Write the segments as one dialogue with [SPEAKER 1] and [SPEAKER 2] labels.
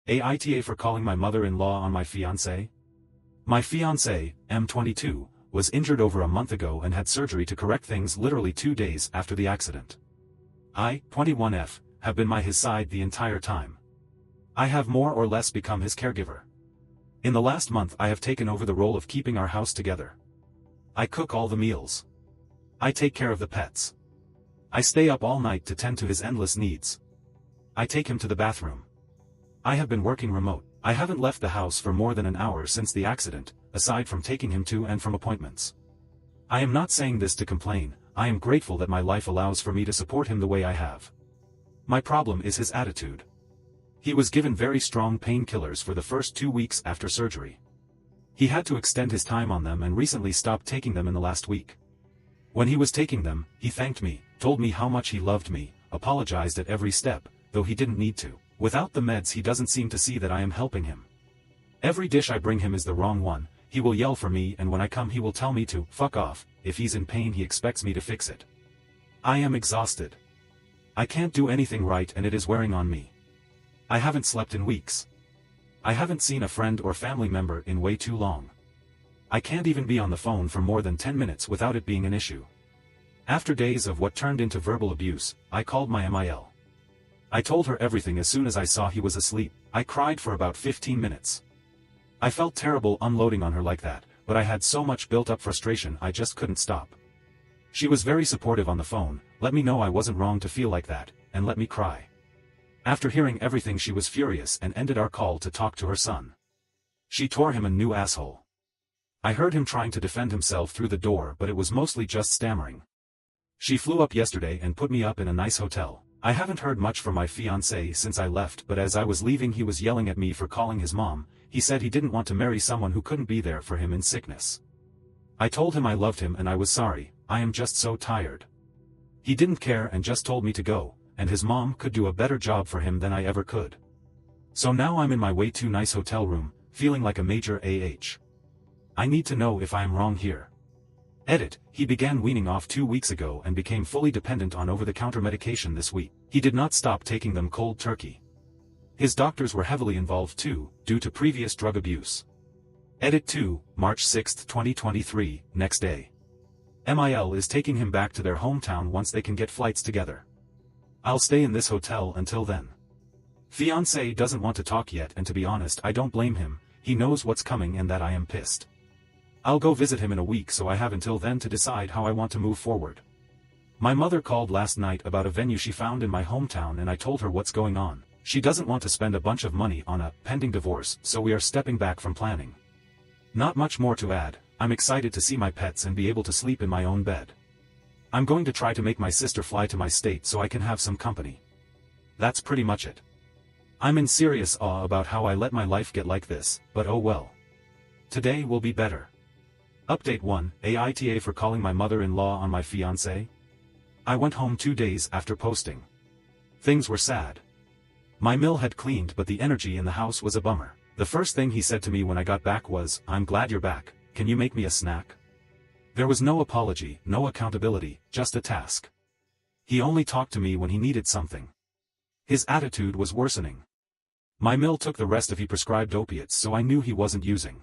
[SPEAKER 1] AITA for calling my mother-in-law on my fiancé? My fiancé, M22, was injured over a month ago and had surgery to correct things literally 2 days after the accident. I, 21F, have been by his side the entire time. I have more or less become his caregiver. In the last month I have taken over the role of keeping our house together. I cook all the meals. I take care of the pets. I stay up all night to tend to his endless needs. I take him to the bathroom. I have been working remote. I haven't left the house for more than an hour since the accident, aside from taking him to and from appointments. I am not saying this to complain, I am grateful that my life allows for me to support him the way I have. My problem is his attitude. He was given very strong painkillers for the first 2 weeks after surgery. He had to extend his time on them and recently stopped taking them in the last week. When he was taking them, he thanked me, told me how much he loved me, apologized at every step, though he didn't need to. Without the meds he doesn't seem to see that I am helping him. Every dish I bring him is the wrong one, he will yell for me, and when I come he will tell me to fuck off. If he's in pain he expects me to fix it. I am exhausted. I can't do anything right and it is wearing on me. I haven't slept in weeks. I haven't seen a friend or family member in way too long. I can't even be on the phone for more than 10 minutes without it being an issue. After days of what turned into verbal abuse, I called my MIL. I told her everything as soon as I saw he was asleep. I cried for about 15 minutes. I felt terrible unloading on her like that, but I had so much built-up frustration I just couldn't stop. She was very supportive on the phone, let me know I wasn't wrong to feel like that, and let me cry. After hearing everything she was furious and ended our call to talk to her son. She tore him a new asshole. I heard him trying to defend himself through the door, but it was mostly just stammering. She flew up yesterday and put me up in a nice hotel. I haven't heard much from my fiancé since I left, but as I was leaving he was yelling at me for calling his mom. He said he didn't want to marry someone who couldn't be there for him in sickness. I told him I loved him and I was sorry, I am just so tired. He didn't care and just told me to go, and his mom could do a better job for him than I ever could. So now I'm in my way too nice hotel room, feeling like a major AH. I need to know if I am wrong here. Edit, he began weaning off 2 weeks ago and became fully dependent on over-the-counter medication this week. He did not stop taking them cold turkey. His doctors were heavily involved too, due to previous drug abuse. Edit 2, March 6, 2023, next day. MIL is taking him back to their hometown once they can get flights together. I'll stay in this hotel until then. Fiancé doesn't want to talk yet, and to be honest I don't blame him, he knows what's coming and that I am pissed. I'll go visit him in a week, so I have until then to decide how I want to move forward. My mother called last night about a venue she found in my hometown and I told her what's going on. She doesn't want to spend a bunch of money on a pending divorce, so we are stepping back from planning. Not much more to add, I'm excited to see my pets and be able to sleep in my own bed. I'm going to try to make my sister fly to my state so I can have some company. That's pretty much it. I'm in serious awe about how I let my life get like this, but oh well. Today will be better. Update 1, AITA for calling my mother-in-law on my fiancé? I went home 2 days after posting. Things were sad. My mill had cleaned, but the energy in the house was a bummer. The first thing he said to me when I got back was, "I'm glad you're back, can you make me a snack?" There was no apology, no accountability, just a task. He only talked to me when he needed something. His attitude was worsening. My mill took the rest of he prescribed opiates, so I knew he wasn't using.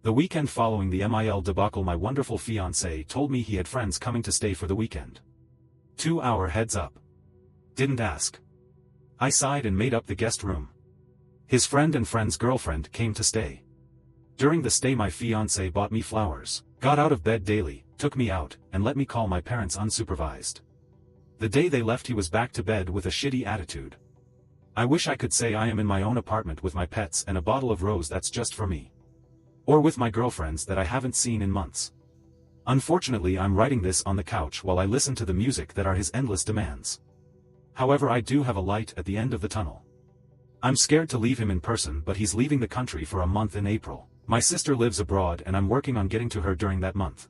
[SPEAKER 1] The weekend following the MIL debacle, my wonderful fiancé told me he had friends coming to stay for the weekend. 2-hour heads up. Didn't ask. I sighed and made up the guest room. His friend and friend's girlfriend came to stay. During the stay my fiancé bought me flowers, got out of bed daily, took me out, and let me call my parents unsupervised. The day they left he was back to bed with a shitty attitude. I wish I could say I am in my own apartment with my pets and a bottle of rose that's just for me. Or with my girlfriends that I haven't seen in months. Unfortunately I'm writing this on the couch while I listen to the music that are his endless demands. However, I do have a light at the end of the tunnel. I'm scared to leave him in person, but he's leaving the country for a month in April. My sister lives abroad and I'm working on getting to her during that month.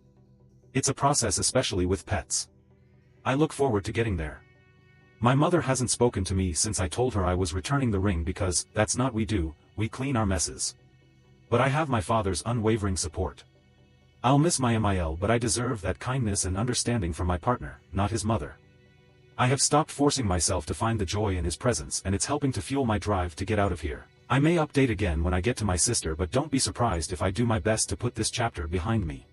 [SPEAKER 1] It's a process, especially with pets. I look forward to getting there. My mother hasn't spoken to me since I told her I was returning the ring because, that's not we do, we clean our messes. But I have my father's unwavering support. I'll miss my MIL, but I deserve that kindness and understanding from my partner, not his mother. I have stopped forcing myself to find the joy in his presence, and it's helping to fuel my drive to get out of here. I may update again when I get to my sister, but don't be surprised if I do my best to put this chapter behind me.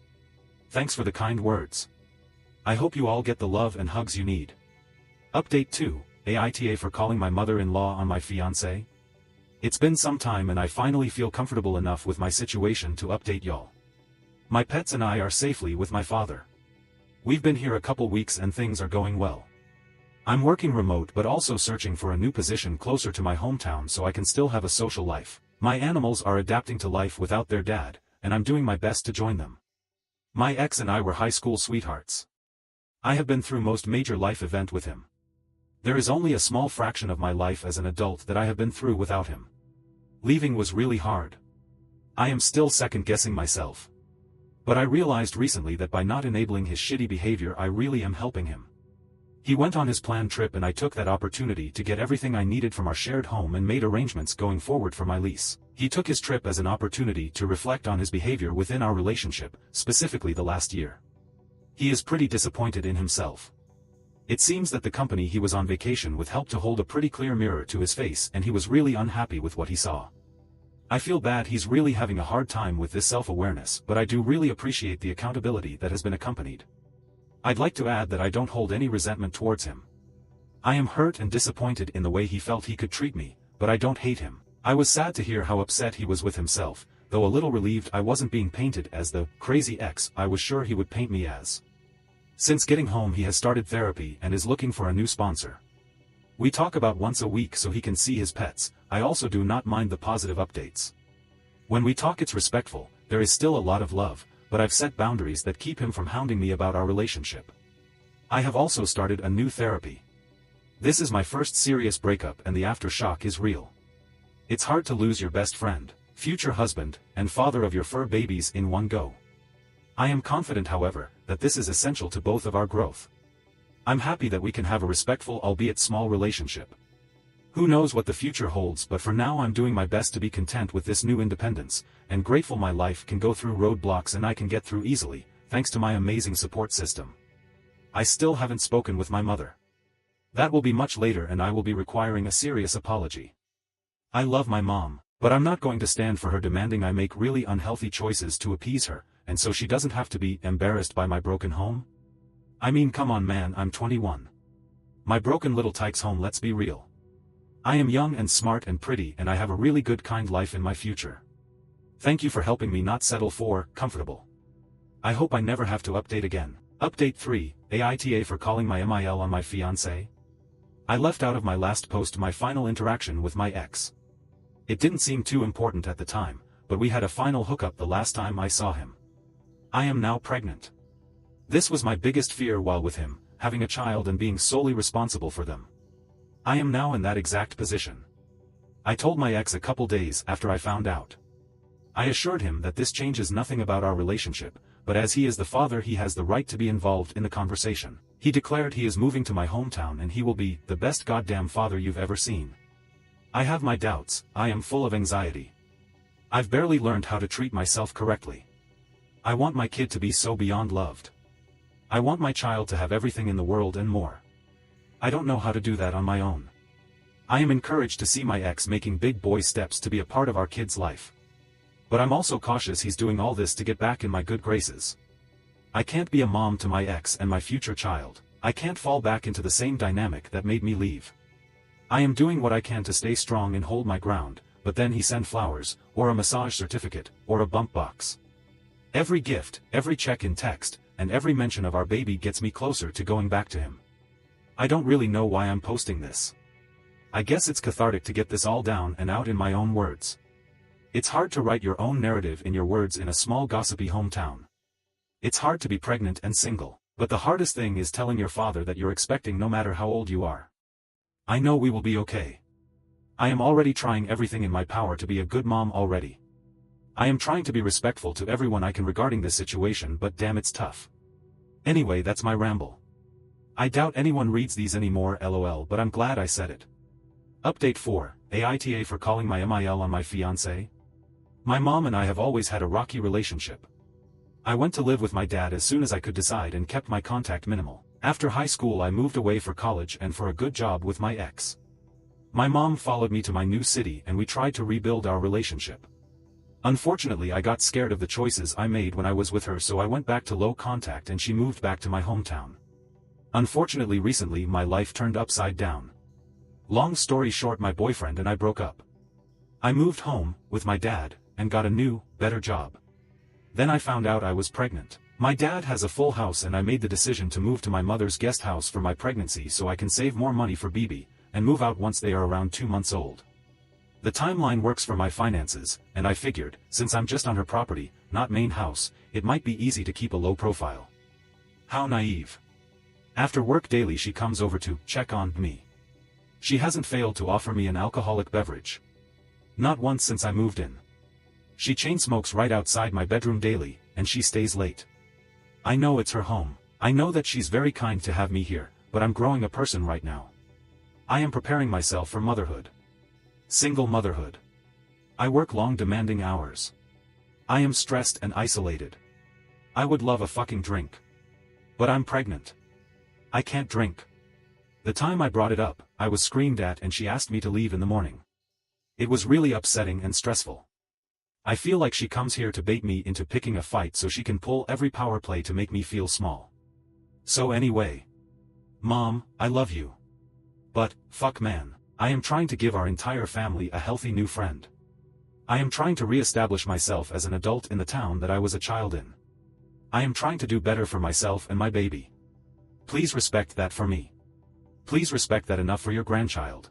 [SPEAKER 1] Thanks for the kind words. I hope you all get the love and hugs you need. Update 2, AITA for calling my mother-in-law on my fiancé. It's been some time and I finally feel comfortable enough with my situation to update y'all. My pets and I are safely with my father. We've been here a couple weeks and things are going well. I'm working remote but also searching for a new position closer to my hometown so I can still have a social life. My animals are adapting to life without their dad, and I'm doing my best to join them. My ex and I were high school sweethearts. I have been through most major life event with him. There is only a small fraction of my life as an adult that I have been through without him. Leaving was really hard. I am still second-guessing myself. But I realized recently that by not enabling his shitty behavior I really am helping him. He went on his planned trip and I took that opportunity to get everything I needed from our shared home and made arrangements going forward for my lease. He took his trip as an opportunity to reflect on his behavior within our relationship, specifically the last year. He is pretty disappointed in himself. It seems that the company he was on vacation with helped to hold a pretty clear mirror to his face and he was really unhappy with what he saw. I feel bad he's really having a hard time with this self-awareness, but I do really appreciate the accountability that has been accompanied. I'd like to add that I don't hold any resentment towards him. I am hurt and disappointed in the way he felt he could treat me, but I don't hate him. I was sad to hear how upset he was with himself, though a little relieved I wasn't being painted as the crazy ex I was sure he would paint me as. Since getting home he has started therapy and is looking for a new sponsor. We talk about once a week so he can see his pets. I also do not mind the positive updates. When we talk it's respectful, there is still a lot of love, but I've set boundaries that keep him from hounding me about our relationship. I have also started a new therapy. This is my first serious breakup and the aftershock is real. It's hard to lose your best friend, future husband, and father of your fur babies in one go. I am confident, however, that this is essential to both of our growth. I'm happy that we can have a respectful albeit small relationship. Who knows what the future holds, but for now I'm doing my best to be content with this new independence, and grateful my life can go through roadblocks and I can get through easily, thanks to my amazing support system. I still haven't spoken with my mother. That will be much later and I will be requiring a serious apology. I love my mom, but I'm not going to stand for her demanding I make really unhealthy choices to appease her, and so she doesn't have to be embarrassed by my broken home. I mean, come on man, I'm 21. My broken little tyke's home, let's be real. I am young and smart and pretty and I have a really good kind life in my future. Thank you for helping me not settle for comfortable. I hope I never have to update again. Update 3, AITA for calling my MIL on my fiancé. I left out of my last post my final interaction with my ex. It didn't seem too important at the time, but we had a final hookup the last time I saw him. I am now pregnant. This was my biggest fear while with him, having a child and being solely responsible for them. I am now in that exact position. I told my ex a couple days after I found out. I assured him that this changes nothing about our relationship, but as he is the father he has the right to be involved in the conversation. He declared he is moving to my hometown and he will be the best goddamn father you've ever seen. I have my doubts, I am full of anxiety. I've barely learned how to treat myself correctly. I want my kid to be so beyond loved. I want my child to have everything in the world and more. I don't know how to do that on my own. I am encouraged to see my ex making big boy steps to be a part of our kid's life. But I'm also cautious he's doing all this to get back in my good graces. I can't be a mom to my ex and my future child. I can't fall back into the same dynamic that made me leave. I am doing what I can to stay strong and hold my ground, but then he sent flowers, or a massage certificate, or a bump box. Every gift, every check in text, and every mention of our baby gets me closer to going back to him. I don't really know why I'm posting this. I guess it's cathartic to get this all down and out in my own words. It's hard to write your own narrative in your words in a small gossipy hometown. It's hard to be pregnant and single, but the hardest thing is telling your father that you're expecting no matter how old you are. I know we will be okay. I am already trying everything in my power to be a good mom already. I am trying to be respectful to everyone I can regarding this situation, but damn, it's tough. Anyway, that's my ramble. I doubt anyone reads these anymore, lol, but I'm glad I said it. Update 4, AITA for calling my MIL on my fiancé. My mom and I have always had a rocky relationship. I went to live with my dad as soon as I could decide and kept my contact minimal. After high school I moved away for college and for a good job with my ex. My mom followed me to my new city and we tried to rebuild our relationship. Unfortunately, I got scared of the choices I made when I was with her, so I went back to low contact and she moved back to my hometown. Unfortunately, recently my life turned upside down. Long story short, my boyfriend and I broke up. I moved home, with my dad, and got a new, better job. Then I found out I was pregnant. My dad has a full house and I made the decision to move to my mother's guest house for my pregnancy so I can save more money for BB, and move out once they are around 2 months old. The timeline works for my finances, and I figured, since I'm just on her property, not main house, it might be easy to keep a low profile. How naive. After work daily she comes over to check on me. She hasn't failed to offer me an alcoholic beverage. Not once since I moved in. She chain smokes right outside my bedroom daily, and she stays late. I know it's her home. I know that she's very kind to have me here, but I'm growing a person right now. I am preparing myself for motherhood. Single motherhood. I work long demanding hours. I am stressed and isolated. I would love a fucking drink. But I'm pregnant. I can't drink. The time I brought it up, I was screamed at and she asked me to leave in the morning. It was really upsetting and stressful. I feel like she comes here to bait me into picking a fight so she can pull every power play to make me feel small. So anyway. Mom, I love you. But, fuck man, I am trying to give our entire family a healthy new friend. I am trying to re-establish myself as an adult in the town that I was a child in. I am trying to do better for myself and my baby. Please respect that for me. Please respect that enough for your grandchild.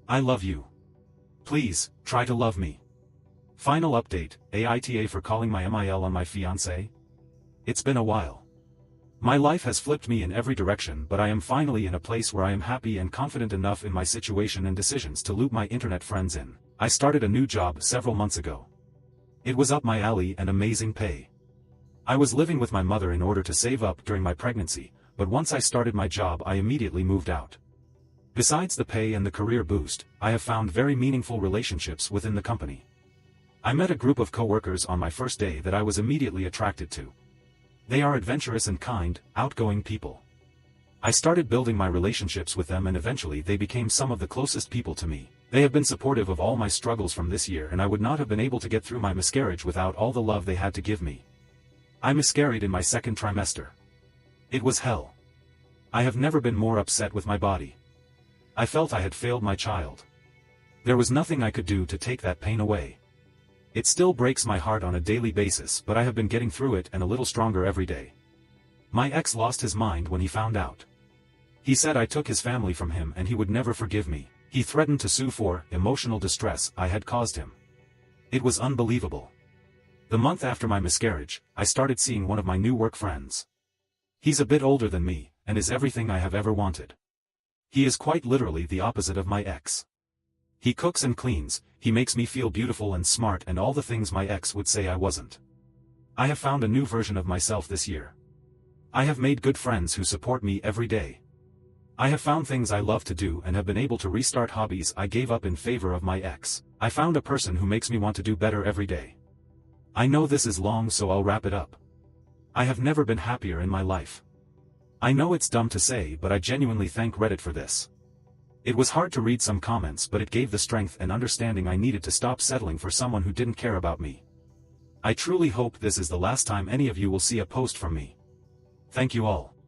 [SPEAKER 1] I love you. Please, try to love me. Final update, AITA for calling my MIL on my fiancé. It's been a while. My life has flipped me in every direction, but I am finally in a place where I am happy and confident enough in my situation and decisions to loop my internet friends in. I started a new job several months ago. It was up my alley and amazing pay. I was living with my mother in order to save up during my pregnancy, but once I started my job I immediately moved out. Besides the pay and the career boost, I have found very meaningful relationships within the company. I met a group of coworkers on my first day that I was immediately attracted to. They are adventurous and kind, outgoing people. I started building my relationships with them and eventually they became some of the closest people to me. They have been supportive of all my struggles from this year and I would not have been able to get through my miscarriage without all the love they had to give me. I miscarried in my second trimester. It was hell. I have never been more upset with my body. I felt I had failed my child. There was nothing I could do to take that pain away. It still breaks my heart on a daily basis, but I have been getting through it and a little stronger every day. My ex lost his mind when he found out. He said I took his family from him and he would never forgive me. He threatened to sue for emotional distress I had caused him. It was unbelievable. The month after my miscarriage, I started seeing one of my new work friends. He's a bit older than me, and is everything I have ever wanted. He is quite literally the opposite of my ex. He cooks and cleans, he makes me feel beautiful and smart and all the things my ex would say I wasn't. I have found a new version of myself this year. I have made good friends who support me every day. I have found things I love to do and have been able to restart hobbies I gave up in favor of my ex. I found a person who makes me want to do better every day. I know this is long, so I'll wrap it up. I have never been happier in my life. I know it's dumb to say, but I genuinely thank Reddit for this. It was hard to read some comments, but it gave the strength and understanding I needed to stop settling for someone who didn't care about me. I truly hope this is the last time any of you will see a post from me. Thank you all.